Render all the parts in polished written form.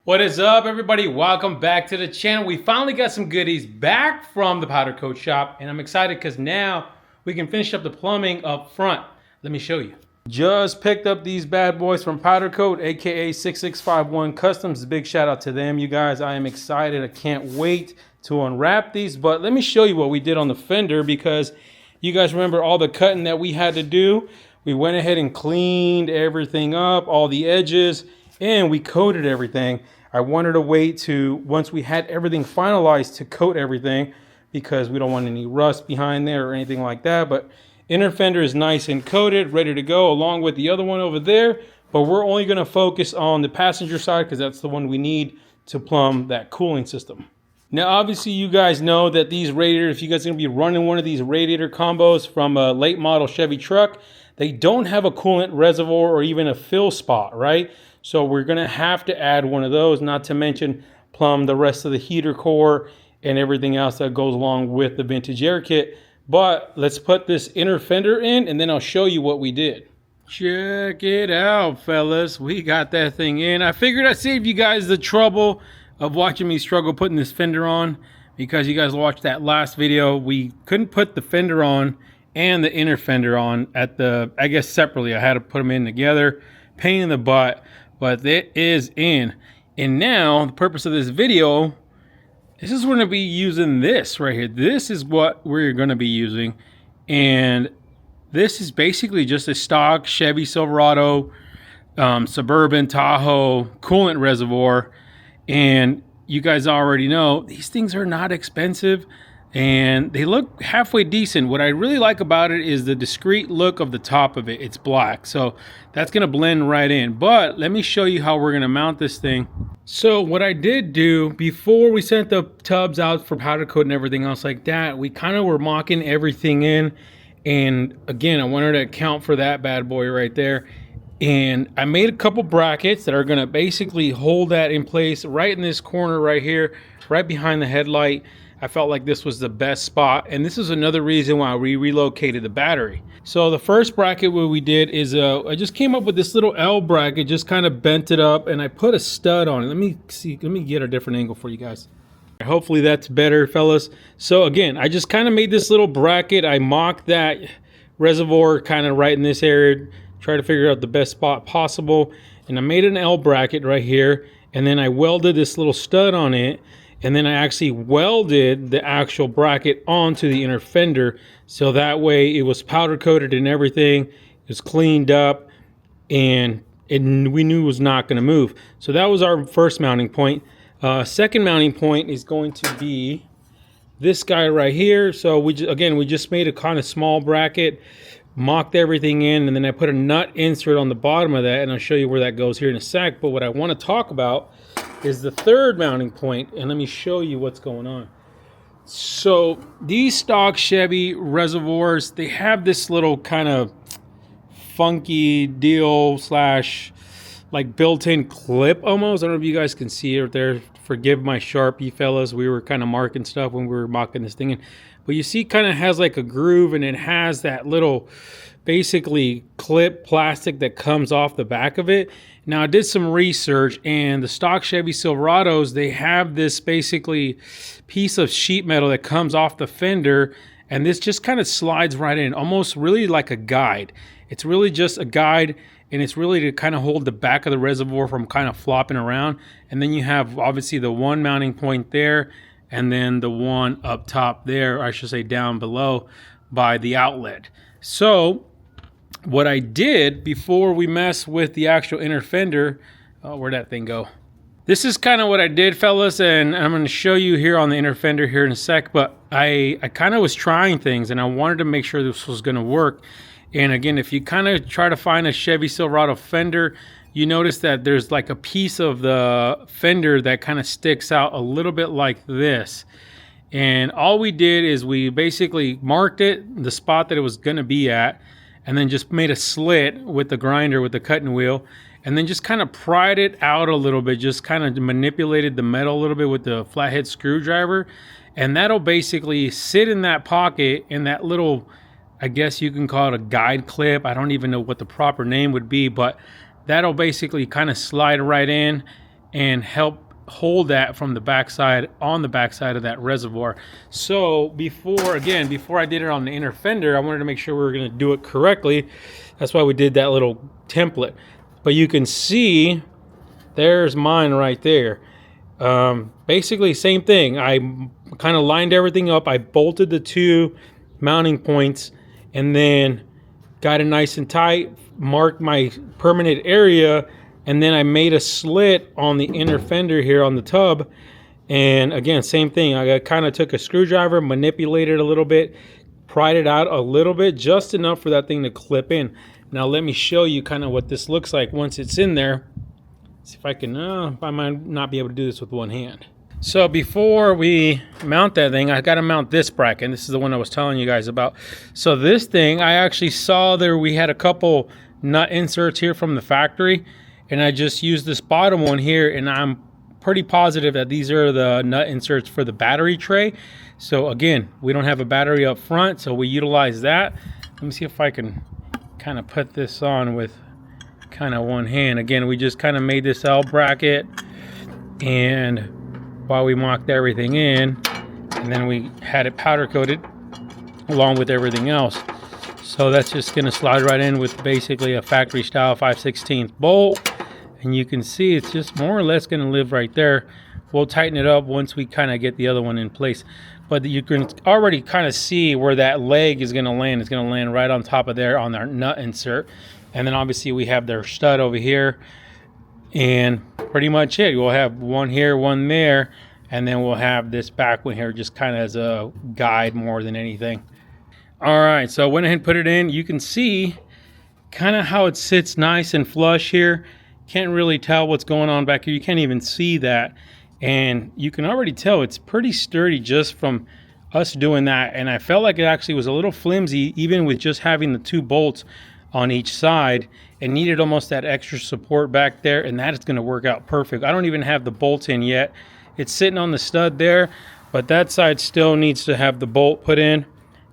What is up, everybody? Welcome back to the channel. We finally got some goodies back from the powder coat shop, and I'm excited because now we can finish up the plumbing up front. Let me show you. Just picked up these bad boys from Powder Coat, aka 6651 Customs. Big shout out to them, you guys. I am excited. I can't wait to unwrap these, but let me show you what we did on the fender, because you guys remember all the cutting that we had to do. We went ahead and cleaned everything up, all the edges, and we coated everything. I wanted to wait to once we had everything finalized to coat everything, because we don't want any rust behind there or anything like that. But inner fender is nice and coated, ready to go, along with the other one over there. But we're only going to focus on the passenger side because that's the one we need to plumb that cooling system. Now, obviously, you guys know that these radiators, if you guys are going to be running one of these radiator combos from a late model Chevy truck, they don't have a coolant reservoir or even a fill spot, right? So we're going to have to add one of those, not to mention plumb the rest of the heater core and everything else that goes along with the vintage air kit. But let's put this inner fender in, and then I'll show you what we did. Check it out, fellas. We got that thing in. I figured I'd save you guys the trouble of watching me struggle putting this fender on, because you guys watched that last video. We couldn't put the fender on and the inner fender on at the, I guess, separately. I had to put them in together. Pain in the butt. But it is in. And now the purpose of this video, this is going to be using this right here. This is what we're going to be using. And this is basically just a stock Chevy Silverado, Suburban, Tahoe coolant reservoir. And you guys already know these things are not expensive and they look halfway decent. What I really like about it is the discreet look of the top of it. It's black, so that's gonna blend right in. But let me show you how we're gonna mount this thing. So what I did do before we sent the tubs out for powder coat and everything else like that, we kind of were mocking everything in. And again, I wanted to account for that bad boy right there. And I made a couple brackets that are gonna basically hold that in place right in this corner right here, right behind the headlight. I felt like this was the best spot, and this is another reason why we relocated the battery. So the first bracket what we did is I just came up with this little L bracket, just kind of bent it up, and I put a stud on it. Let me get a different angle for you guys. Hopefully that's better, fellas. So again, I just kind of made this little bracket. I mocked that reservoir kind of right in this area, try to figure out the best spot possible, and I made an L bracket right here, and then I welded this little stud on it. And then I actually welded the actual bracket onto the inner fender, so that way it was powder coated and everything. It was cleaned up, and we knew it was not going to move. So that was our first mounting point. Second mounting point is going to be this guy right here. So we just made a kind of small bracket, mocked everything in, and then I put a nut insert on the bottom of that, and I'll show you where that goes here in a sec. But what I want to talk about is the third mounting point, and let me show you what's going on. So these stock Chevy reservoirs, they have this little kind of funky deal slash like built-in clip almost. I don't know if you guys can see it there. Forgive my Sharpie, fellas. We were kind of marking stuff when we were mocking this thing in. But you see, kind of has like a groove, and it has that little basically clip plastic that comes off the back of it. Now I did some research, and the stock Chevy Silverados, they have this basically piece of sheet metal that comes off the fender, and this just kind of slides right in, almost really like a guide. It's really just a guide, and it's really to kind of hold the back of the reservoir from kind of flopping around. And then you have obviously the one mounting point there, and then the one up top there, I should say down below by the outlet. So what I did before we mess with the actual inner fender, where'd that thing go? This is kind of what I did, fellas, and I'm going to show you here on the inner fender here in a sec. But I kind of was trying things, and I wanted to make sure this was going to work. And again, if you kind of try to find a Chevy Silverado fender, you notice that there's like a piece of the fender that kind of sticks out a little bit like this. And all we did is we basically marked it, the spot that it was going to be at, and then just made a slit with the grinder, with the cutting wheel, and then just kind of pried it out a little bit, just kind of manipulated the metal a little bit with the flathead screwdriver. And that'll basically sit in that pocket, in that little, I guess you can call it a guide clip. I don't even know what the proper name would be, but that'll basically kind of slide right in. and help hold that from the backside, on the backside of that reservoir. So before I did it on the inner fender, I wanted to make sure we were going to do it correctly. That's why we did that little template. But you can see there's mine right there. Basically same thing. I kind of lined everything up. I bolted the 2 mounting points and then got it nice and tight, marked my permanent area, and then I made a slit on the inner fender here on the tub. And again, same thing. I kind of took a screwdriver, manipulated it a little bit, pried it out a little bit, just enough for that thing to clip in. Now let me show you kind of what this looks like once it's in there. See if I can, I might not be able to do this with one hand. So before we mount that thing, I got to mount this bracket. This is the one I was telling you guys about. So this thing, I actually saw there we had a couple nut inserts here from the factory, and I just used this bottom one here, and I'm pretty positive that these are the nut inserts for the battery tray. So again, we don't have a battery up front, so we utilize that. Let me see if I can kind of put this on with kind of one hand. Again, we just kind of made this L bracket, and while we mocked everything in, and then we had it powder coated along with everything else. So that's just going to slide right in with basically a factory style 5/16 bolt. And you can see it's just more or less going to live right there. We'll tighten it up once we kind of get the other one in place. But you can already kind of see where that leg is going to land. It's going to land right on top of there on our nut insert. And then obviously we have their stud over here. And pretty much it. We'll have one here, one there. And then we'll have this back one here just kind of as a guide more than anything. All right, so I went ahead and put it in. You can see kind of how it sits nice and flush here. Can't really tell what's going on back here. You can't even see that. And you can already tell it's pretty sturdy just from us doing that. And I felt like it actually was a little flimsy, even with just having the 2 bolts on each side. It needed almost that extra support back there, and that is going to work out perfect. I don't even have the bolts in yet. It's sitting on the stud there, but that side still needs to have the bolt put in.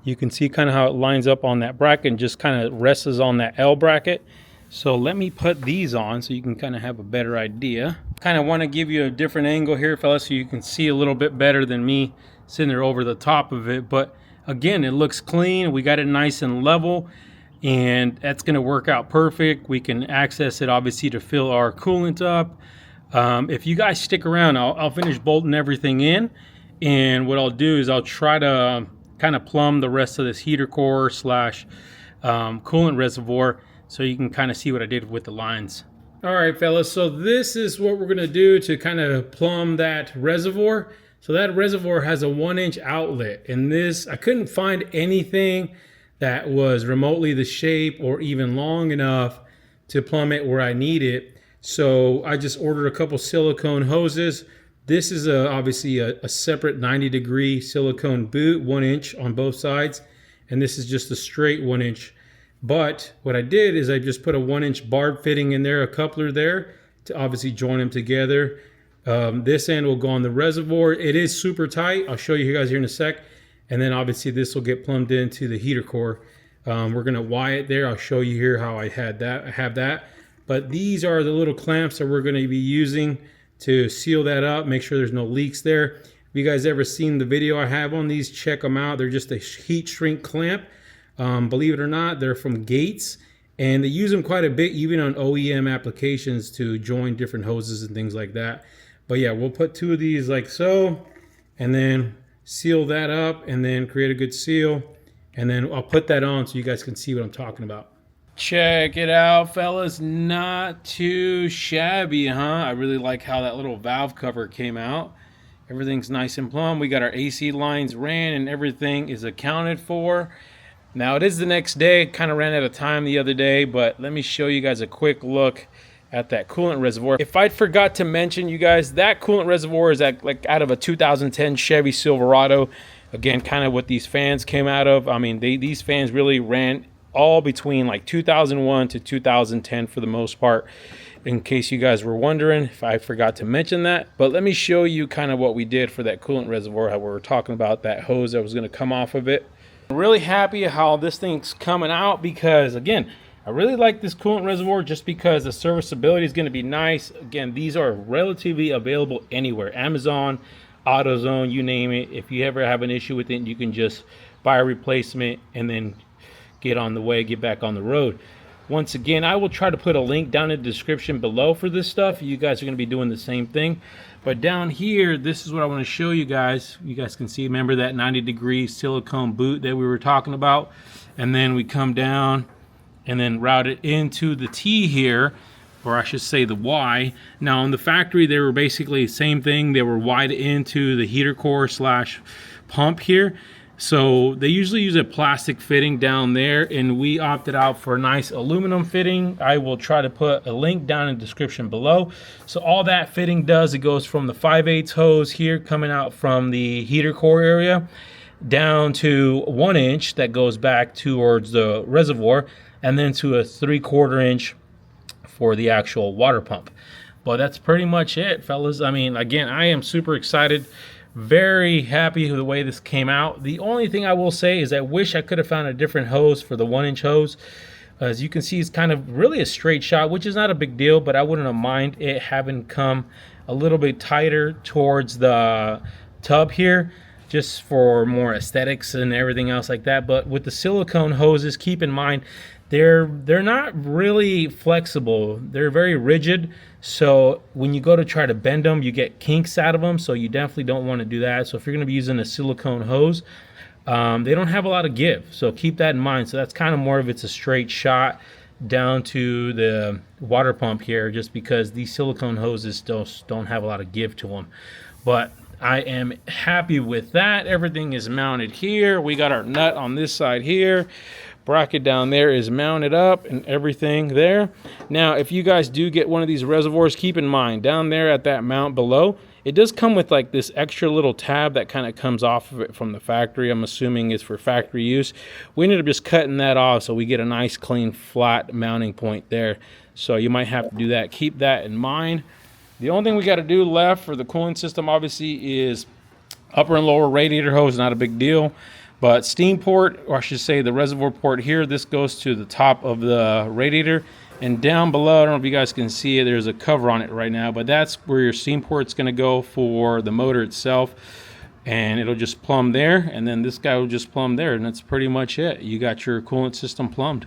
You can see kind of how it lines up on that bracket and just kind of rests on that L bracket. So let me put these on so you can kind of have a better idea. Kind of want to give you a different angle here, fellas, so you can see a little bit better than me sitting there over the top of it. But again, it looks clean. We got it nice and level, and that's going to work out perfect. We can access it obviously to fill our coolant up. If you guys stick around, I'll finish bolting everything in, and what I'll do is I'll try to kind of plumb the rest of this heater core slash coolant reservoir, so you can kind of see what I did with the lines. All right, fellas, so this is what we're gonna do to kind of plumb that reservoir. So that reservoir has a 1-inch outlet, and this, I couldn't find anything that was remotely the shape or even long enough to plumb it where I need it. So I just ordered a couple silicone hoses. This is obviously a separate 90-degree silicone boot, 1 inch on both sides. And this is just a straight 1 inch. But what I did is I just put a 1-inch barb fitting in there, a coupler there, to obviously join them together. This end will go on the reservoir. It is super tight. I'll show you guys here in a sec. And then obviously this will get plumbed into the heater core. We're gonna wire it there. I'll show you here how I have that. But these are the little clamps that we're gonna be using to seal that up, make sure there's no leaks there. If you guys ever seen the video I have on these, check them out. They're just a heat shrink clamp. Believe it or not, they're from Gates, and they use them quite a bit even on OEM applications to join different hoses and things like that. But yeah, we'll put 2 of these like so, and then seal that up, and then create a good seal, and then I'll put that on so you guys can see what I'm talking about. Check it out, fellas. Not too shabby, huh? I really like how that little valve cover came out. Everything's nice and plumb. We got our AC lines ran, and everything is accounted for. Now it is the next day. Kind of ran out of time the other day, but let me show you guys a quick look at that coolant reservoir. If I forgot to mention, you guys, that coolant reservoir is out of a 2010 Chevy Silverado. Again, kind of what these fans came out of. I mean, these fans really ran all between like 2001 to 2010 for the most part, in case you guys were wondering if I forgot to mention that. But let me show you kind of what we did for that coolant reservoir, how we were talking about that hose that was going to come off of it. I'm really happy how this thing's coming out because, again, I really like this coolant reservoir just because the serviceability is going to be nice. Again, these are relatively available anywhere. Amazon, AutoZone, you name it. If you ever have an issue with it, you can just buy a replacement and then get on the way, get back on the road. Once again, I will try to put a link down in the description below for this stuff. You guys are going to be doing the same thing. But down here, this is what I want to show you guys. You guys can see, remember that 90-degree silicone boot that we were talking about? And then we come down and then route it into the T here, or I should say the Y. Now in the factory, they were basically the same thing. They were wide into the heater core slash pump here. So they usually use a plastic fitting down there, and we opted out for a nice aluminum fitting. I will try to put a link down in the description below. So all that fitting does, it goes from the 5/8 hose here coming out from the heater core area down to 1 inch that goes back towards the reservoir, and then to a 3/4 inch for the actual water pump. But that's pretty much it, fellas. I mean, again, I am super excited. Very happy with the way this came out. The only thing I will say is I wish I could have found a different hose for the 1 inch hose. As you can see, it's kind of really a straight shot, which is not a big deal, but I wouldn't have mind it having come a little bit tighter towards the tub here, just for more aesthetics and everything else like that. But with the silicone hoses, keep in mind, they're not really flexible. They're very rigid. So when you go to try to bend them, you get kinks out of them. So you definitely don't want to do that. So if you're going to be using a silicone hose, they don't have a lot of give. So keep that in mind. So that's kind of more of it's a straight shot down to the water pump here, just because these silicone hoses don't have a lot of give to them. But I am happy with that. Everything is mounted here. We got our nut on this side here. Bracket down there is mounted up and everything there. Now, if you guys do get one of these reservoirs, keep in mind, down there at that mount below, it does come with like this extra little tab that kind of comes off of it from the factory. I'm assuming it's for factory use. We ended up just cutting that off so we get a nice, clean, flat mounting point there. So you might have to do that. Keep that in mind. The only thing we got to do left for the cooling system, obviously, is upper and lower radiator hose. Not a big deal. But steam port, or I should say the reservoir port here, this goes to the top of the radiator. And down below, I don't know if you guys can see it, there's a cover on it right now, but that's where your steam port's going to go for the motor itself. And it'll just plumb there, and then this guy will just plumb there, and that's pretty much it. You got your coolant system plumbed.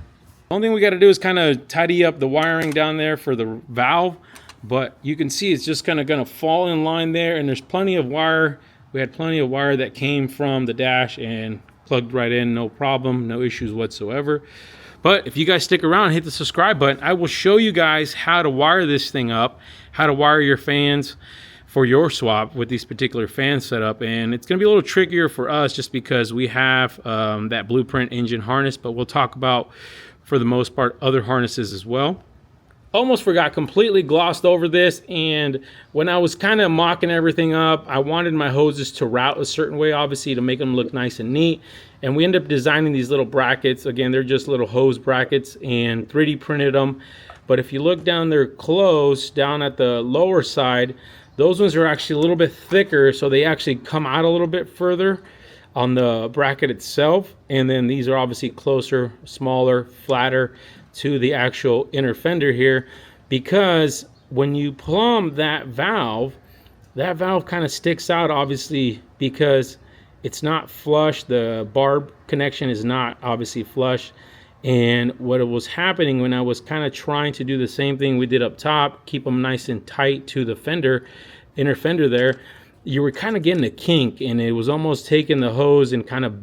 The only thing we got to do is kind of tidy up the wiring down there for the valve, but you can see it's just kind of going to fall in line there, and there's plenty of wire. We had plenty of wire that came from the dash and plugged right in, no problem, no issues whatsoever. But if you guys stick around, hit the subscribe button. I will show you guys how to wire this thing up, how to wire your fans for your swap with these particular fan setup. And it's going to be a little trickier for us just because we have that Blueprint engine harness, but we'll talk about, for the most part, other harnesses as well. Almost forgot, completely glossed over this, and when I was kind of mocking everything up, I wanted my hoses to route a certain way, obviously, to make them look nice and neat. And we ended up designing these little brackets. Again, they're just little hose brackets, and 3D printed them. But if you look down there close, down at the lower side, those ones are actually a little bit thicker, so they actually come out a little bit further on the bracket itself. And then these are obviously closer, smaller, flatter to the actual inner fender here, because when you plumb that valve kind of sticks out, obviously, because it's not flush. The barb connection is not obviously flush. And what was happening when I was kind of trying to do the same thing we did up top, keep them nice and tight to the fender, inner fender there, you were kind of getting a kink, and it was almost taking the hose and kind of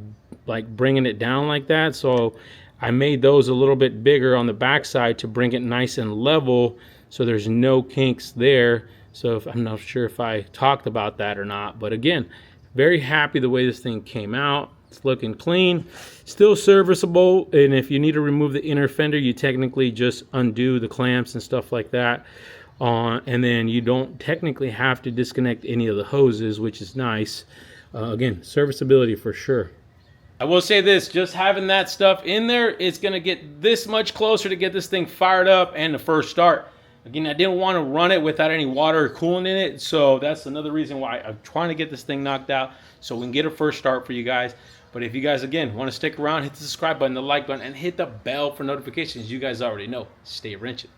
like bringing it down like that. So I made those a little bit bigger on the backside to bring it nice and level, so there's no kinks there. So I'm not sure if I talked about that or not, but again, very happy the way this thing came out. It's looking clean, still serviceable, and if you need to remove the inner fender, you technically just undo the clamps and stuff like that, and then you don't technically have to disconnect any of the hoses, which is nice. Again, serviceability for sure. I will say this, just having that stuff in there, it's going to get this much closer to get this thing fired up and the first start. Again, I didn't want to run it without any water or coolant in it, so that's another reason why I'm trying to get this thing knocked out so we can get a first start for you guys. But if you guys, again, want to stick around, hit the subscribe button, the like button, and hit the bell for notifications. You guys already know. Stay wrenching.